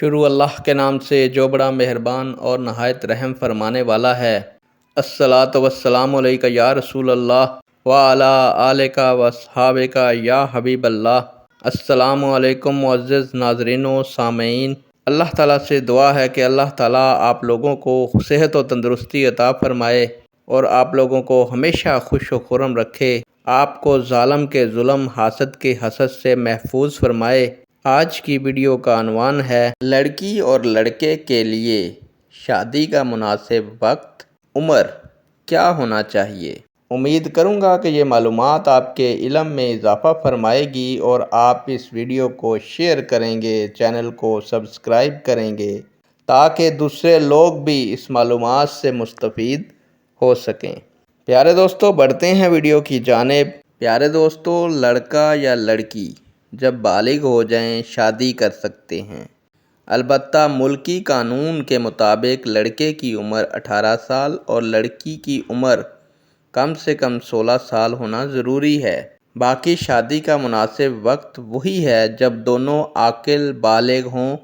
شروع اللہ کے نام سے جو بڑا مہربان اور نہایت رحم فرمانے والا ہے۔ الصلاۃ والسلام علیک یا رسول اللہ وعلی آلک واصحابک یا حبیب اللہ۔ السلام علیکم معزز ناظرین و سامعین، اللہ تعالیٰ سے دعا ہے کہ اللہ تعالیٰ آپ لوگوں کو صحت و تندرستی عطا فرمائے اور آپ لوگوں کو ہمیشہ خوش و خرم رکھے، آپ کو ظالم کے ظلم، حاسد کے حسد سے محفوظ فرمائے۔ آج کی ویڈیو کا عنوان ہے لڑکی اور لڑکے کے لیے شادی کا مناسب وقت، عمر کیا ہونا چاہیے۔ امید کروں گا کہ یہ معلومات آپ کے علم میں اضافہ فرمائے گی اور آپ اس ویڈیو کو شیئر کریں گے، چینل کو سبسکرائب کریں گے تاکہ دوسرے لوگ بھی اس معلومات سے مستفید ہو سکیں۔ پیارے دوستو، بڑھتے ہیں ویڈیو کی جانب۔ پیارے دوستو، لڑکا یا لڑکی جب بالغ ہو جائیں شادی کر سکتے ہیں، البتہ ملکی قانون کے مطابق لڑکے کی عمر 18 سال اور لڑکی کی عمر کم سے کم 16 سال ہونا ضروری ہے۔ باقی شادی کا مناسب وقت وہی ہے جب دونوں عاقل بالغ ہوں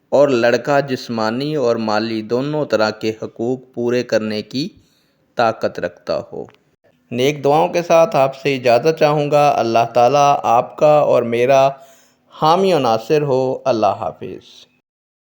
اور لڑکا جسمانی اور مالی دونوں طرح کے حقوق پورے کرنے کی طاقت رکھتا ہو۔ نیک دعاؤں کے ساتھ آپ سے اجازت چاہوں گا۔ اللہ تعالیٰ آپ کا اور میرا حامی و ناصر ہو۔ اللہ حافظ۔